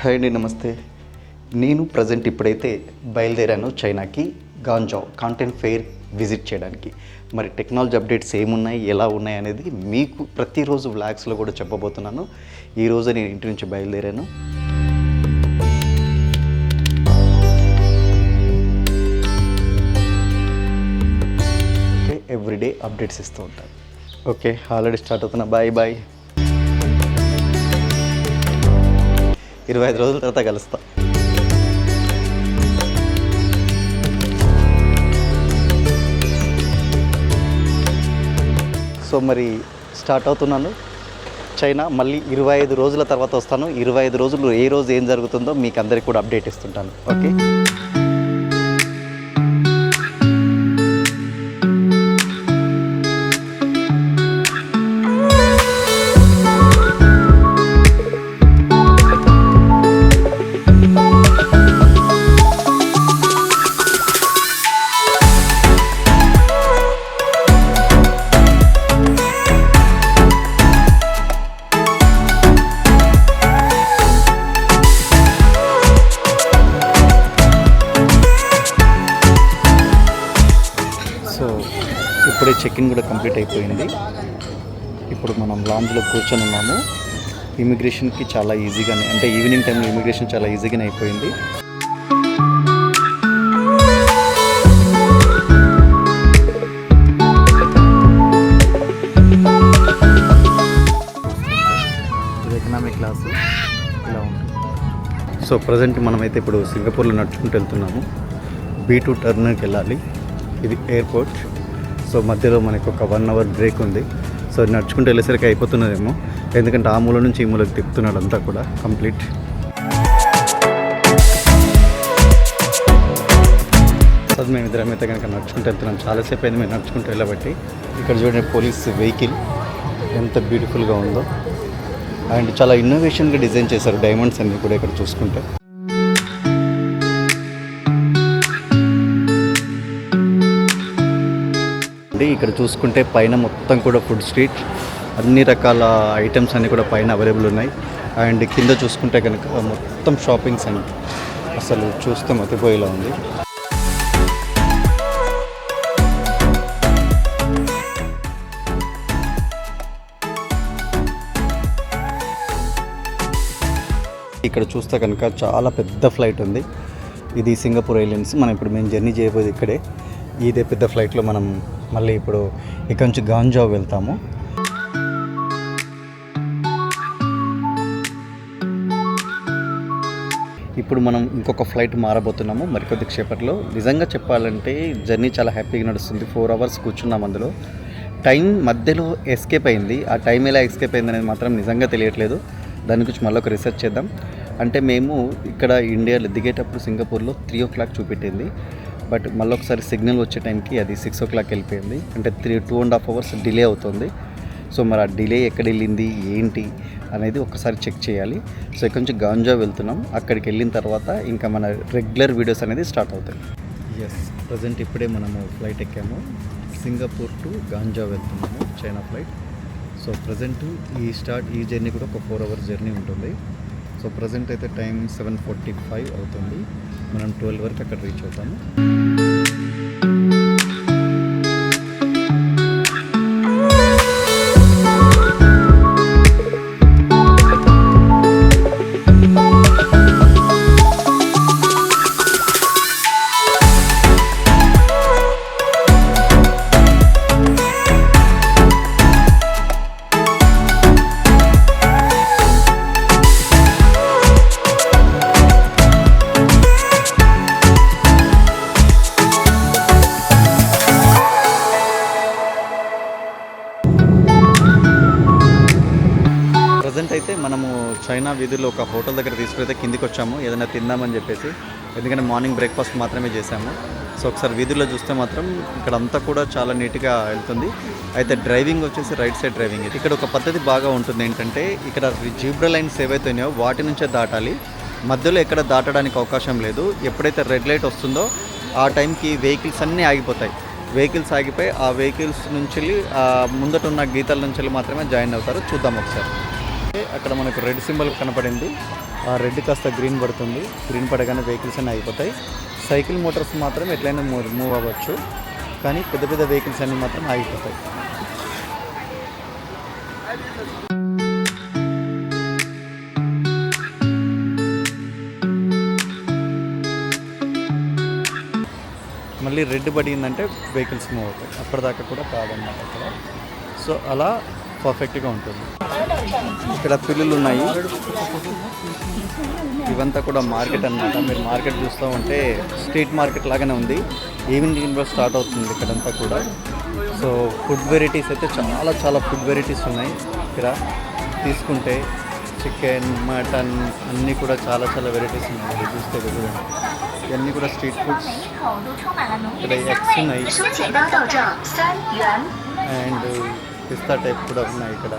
Hi అండి, నమస్తే. నేను ప్రజెంట్ ఇప్పుడైతే బయలుదేరాను చైనాకి, గాంజావ్ కాంటెంట్ ఫెయిర్ విజిట్ చేయడానికి. మరి టెక్నాలజీ అప్డేట్స్ ఏమున్నాయి, ఎలా ఉన్నాయి అనేది మీకు ప్రతిరోజు వ్లాగ్స్లో కూడా చెప్పబోతున్నాను. ఈరోజు నేను ఇంటి నుంచి బయలుదేరాను. ఓకే, ఎవ్రీడే అప్డేట్స్ ఇస్తూ ఉంటాను. ఓకే, ఆల్రెడీ స్టార్ట్ అవుతున్నా. Bye bye. 25 రోజుల తర్వాత కలుస్తా. సో మరి స్టార్ట్ అవుతున్నాను చైనా. మళ్ళీ 25 రోజుల తర్వాత వస్తాను. 25 రోజులు ఏ రోజు ఏం జరుగుతుందో మీకు అందరికీ కూడా అప్డేట్ ఇస్తుంటాను. ఓకే, ఇప్పుడే చెక్-ఇన్ కూడా కంప్లీట్ అయిపోయింది. ఇప్పుడు మనం లాంజ్లో కూర్చొని ఉన్నాము. ఇమిగ్రేషన్కి చాలా ఈజీగానే, అంటే ఈవినింగ్ టైంలో ఇమిగ్రేషన్ చాలా ఈజీగానే అయిపోయింది. ఎకనామిక్ క్లాసు ఇలా ఉంటుంది. సో ప్రజెంట్ మనమైతే ఇప్పుడు సింగపూర్లో నడుచుకుంటూ వెళ్తున్నాము. B2 టర్మినల్కి వెళ్ళాలి. ఇది ఎయిర్పోర్ట్. సో మధ్యలో మనకు ఒక 1 అవర్ బ్రేక్ ఉంది. సో నడుచుకుంటూ వెళ్ళేసరికి అయిపోతున్నదేమో, ఎందుకంటే ఆ మూల నుంచి ఈ మూలకి తిప్పుతున్నాడు అంతా కూడా కంప్లీట్. అది మేము ఇద్దరం అయితే కనుక నడుచుకుంటూ వెళ్తున్నాం. చాలాసేపు అయింది మేము నడుచుకుంటూ వెళ్ళబట్టి. ఇక్కడ చూడండి పోలీస్ వెహికల్ ఎంత బ్యూటిఫుల్గా ఉందో, అండ్ చాలా ఇన్నోవేషన్గా డిజైన్ చేశారు డైమండ్స్ అన్నీ కూడా ఇక్కడ చూసుకుంటే. ఇక్కడ చూసుకుంటే పైన మొత్తం కూడా ఫుడ్ స్ట్రీట్, అన్ని రకాల ఐటమ్స్ అన్నీ కూడా పైన అవైలబుల్ ఉన్నాయి. అండ్ కింద చూసుకుంటే కనుక మొత్తం షాపింగ్స్ అండి, అసలు చూస్తే మతిపోయేలా ఉంది. ఇక్కడ చూస్తే కనుక చాలా పెద్ద ఫ్లైట్ ఉంది. ఇది సింగపూర్ ఎయిర్లైన్స్. మనం ఇప్పుడు మేము జర్నీ చేయబోయేది ఇక్కడే. ఇదే పెద్ద ఫ్లైట్లో మనం మళ్ళీ ఇప్పుడు ఇక్కడ నుంచి గాంజావ్ వెళ్తాము. ఇప్పుడు మనం ఇంకొక ఫ్లైట్ మారబోతున్నాము మరికొద్ది క్షేపట్లో. నిజంగా చెప్పాలంటే జర్నీ చాలా హ్యాపీగా నడుస్తుంది. 4 అవర్స్ కూర్చున్నాం. అందులో టైం మధ్యలో ఎస్కేప్ అయింది. ఆ టైం ఎలా ఎస్కేప్ అయింది అనేది మాత్రం నిజంగా తెలియట్లేదు. దాని గురించి మళ్ళీ ఒక రీసెర్చ్ చేద్దాం. అంటే మేము ఇక్కడ ఇండియాలో దిగేటప్పుడు సింగపూర్లో 3 o'clock చూపెట్టింది. బట్ మళ్ళీ ఒకసారి సిగ్నల్ వచ్చే టైంకి అది 6 o'clock వెళ్ళిపోయింది. అంటే 2.5 hours డిలే అవుతుంది. సో మరి ఆ డిలే ఎక్కడ వెళ్ళింది ఏంటి అనేది ఒకసారి చెక్ చేయాలి. సో ఇక్కడ నుంచి గాంజావ్ వెళ్తున్నాం. అక్కడికి వెళ్ళిన తర్వాత ఇంకా మన రెగ్యులర్ వీడియోస్ అనేది స్టార్ట్ అవుతాయి. ఎస్, ప్రజెంట్ ఇప్పుడే మనము ఫ్లైట్ ఎక్కాము. సింగపూర్ టు గాంజావ్ వెళ్తున్నాము, చైనా ఫ్లైట్. సో ప్రజెంట్ ఈ జర్నీ కూడా ఒక 4 hours జర్నీ ఉంటుంది. సో ప్రజెంట్ అయితే టైం 7:45 అవుతుంది. మనం 12 వరకు అక్కడ రీచ్ అవుతాము. ప్రజెంట్ అయితే మనము చైనా వీధుల్లో ఒక హోటల్ దగ్గర తీసుకురైతే కిందికి వచ్చాము ఏదైనా తిందామని చెప్పేసి. ఎందుకంటే మార్నింగ్ బ్రేక్ఫాస్ట్ మాత్రమే చేసాము. సో ఒకసారి వీధుల్లో చూస్తే మాత్రం ఇక్కడ అంతా కూడా చాలా నీట్గా వెళ్తుంది. అయితే డ్రైవింగ్ వచ్చేసి రైట్ సైడ్ డ్రైవింగ్. ఇక్కడ ఒక పద్ధతి బాగా ఉంటుంది ఏంటంటే, ఇక్కడ జీబ్రా లైన్స్ ఏవైతే ఉన్నాయో వాటి నుంచే దాటాలి. మధ్యలో ఎక్కడ దాటడానికి అవకాశం లేదు. ఎప్పుడైతే రెడ్ లైట్ వస్తుందో ఆ టైంకి వెహికల్స్ అన్నీ ఆగిపోతాయి. వెహికల్స్ ఆగిపోయి ఆ వెహికల్స్ నుంచి ముందట ఉన్న గీతల నుంచి మాత్రమే జాయిన్ అవుతారు. చూద్దాం ఒకసారి. అక్కడ మనకు రెడ్ సింబల్ కనపడింది. ఆ రెడ్ కాస్త గ్రీన్ పడుతుంది. గ్రీన్ పడగానే వెహికల్స్ అన్నీ అయిపోతాయి. సైకిల్ మోటార్స్ మాత్రం ఎట్లయినా మూవ్ అవ్వచ్చు, కానీ పెద్ద పెద్ద వెహికల్స్ అన్నీ మాత్రం ఆగిపోతాయి. మళ్ళీ రెడ్ పడిందంటే వెహికల్స్ మూవ్ అవుతాయి. అప్పటిదాకా కూడా కాదన్నమాట అక్కడ. సో అలా పర్ఫెక్ట్గా ఉంటుంది. ఇక్కడ పిల్లులు ఉన్నాయి. ఇవంతా కూడా మార్కెట్ అన్నమాట. మీరు మార్కెట్ చూస్తూ ఉంటే స్ట్రీట్ మార్కెట్ లాగానే ఉంది. ఈవినింగ్లో స్టార్ట్ అవుతుంది ఇక్కడంతా కూడా. సో ఫుడ్ వెరైటీస్ అయితే చాలా ఫుడ్ వెరైటీస్ ఉన్నాయి ఇక్కడ. తీసుకుంటే చికెన్, మటన్ అన్నీ కూడా చాలా వెరైటీస్ ఉన్నాయి. ఇది చూస్తే చూడండి, ఇవన్నీ కూడా స్ట్రీట్ ఫుడ్స్. ఇక్కడ ఎగ్స్ ఉన్నాయి అండ్ పిస్తా టైప్ కూడా ఉన్నాయి ఇక్కడ.